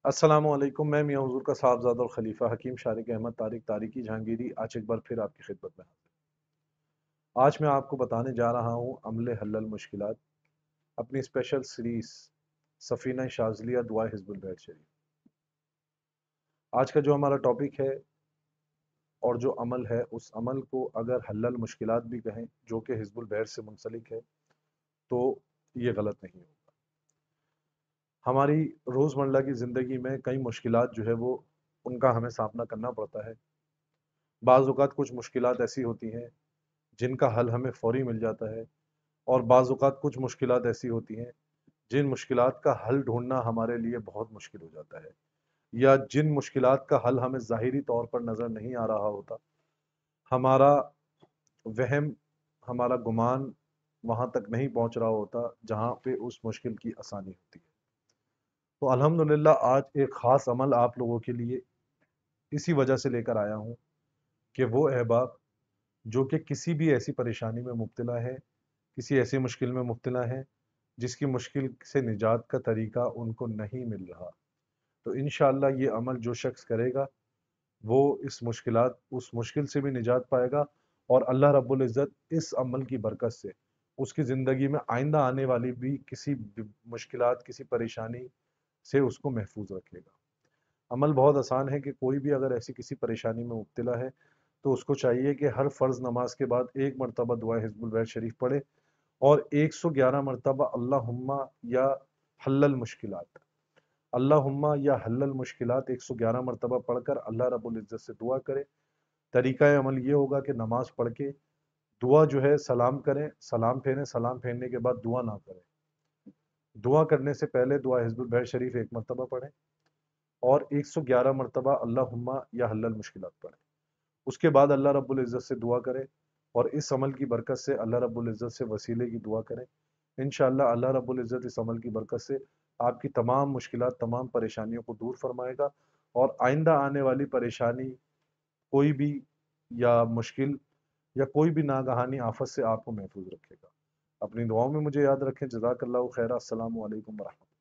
السلام علیکم، میں میاں حضور کا صاحبزادہ اور خلیفہ حکیم شارق احمد طارق تاریکی جہانگیری آج ایک بار پھر آپ کی خدمت میں حاضر۔ آج میں آپ کو بتانے جا رہا ہوں عمل حل المشکلات، اپنی اسپیشل سیریز سفینہ شاذلیہ دعائے حزب البیت شریف۔ آج کا جو ہمارا ٹاپک ہے اور جو عمل ہے، اس عمل کو اگر حل المشکلات بھی کہیں جو کہ حزب البیت سے منسلک ہے تو یہ غلط نہیں ہوگا۔ ہماری روزمرہ کی زندگی میں کئی مشکلات جو ہے وہ ان کا ہمیں سامنا کرنا پڑتا ہے۔ بعض اوقات کچھ مشکلات ایسی ہوتی ہیں جن کا حل ہمیں فوری مل جاتا ہے، اور بعض اوقات کچھ مشکلات ایسی ہوتی ہیں جن مشکلات کا حل ڈھونڈنا ہمارے لیے بہت مشکل ہو جاتا ہے، یا جن مشکلات کا حل ہمیں ظاہری طور پر نظر نہیں آ رہا ہوتا۔ ہمارا وہم، ہمارا گمان وہاں تک نہیں پہنچ رہا ہوتا جہاں پہ اس مشکل کی آسانی ہوتی ہے۔ تو الحمدللہ آج ایک خاص عمل آپ لوگوں کے لیے اسی وجہ سے لے کر آیا ہوں کہ وہ احباب جو کہ کسی بھی ایسی پریشانی میں مبتلا ہے، کسی ایسی مشکل میں مبتلا ہے جس کی مشکل سے نجات کا طریقہ ان کو نہیں مل رہا، تو انشاءاللہ یہ عمل جو شخص کرے گا وہ اس مشکل سے بھی نجات پائے گا، اور اللہ رب العزت اس عمل کی برکت سے اس کی زندگی میں آئندہ آنے والی بھی کسی مشکلات، کسی پریشانی سے اس کو محفوظ رکھے گا۔ عمل بہت آسان ہے کہ کوئی بھی اگر ایسی کسی پریشانی میں مبتلا ہے تو اس کو چاہیے کہ ہر فرض نماز کے بعد ایک مرتبہ دعائے حزب البیت شریف پڑھے، اور 111 مرتبہ اللہم یا حل المشکلات، اللہم یا حل المشکلات 111 مرتبہ پڑھ کر اللہ رب العزت سے دعا کرے۔ طریقہ عمل یہ ہوگا کہ نماز پڑھ کے دعا جو ہے سلام کریں، سلام پھیریں، سلام پھیرنے کے بعد دعا نہ کریں۔ دعا کرنے سے پہلے دعا حزب البیت شریف ایک مرتبہ پڑھیں اور 111 مرتبہ اللہم یا حل المشکلات پڑھیں۔ اس کے بعد اللہ رب العزت سے دعا کریں، اور اس عمل کی برکت سے اللہ رب العزت سے وسیلے کی دعا کریں۔ انشاءاللہ اللہ رب العزت اس عمل کی برکت سے آپ کی تمام مشکلات، تمام پریشانیوں کو دور فرمائے گا، اور آئندہ آنے والی پریشانی کوئی بھی یا مشکل یا کوئی بھی ناگہانی آفت سے آپ کو محفوظ رکھے گا۔ اپنی دعاؤں میں مجھے یاد رکھیں۔ جزاک اللہ خیر۔ السلام علیکم ورحمۃ اللہ۔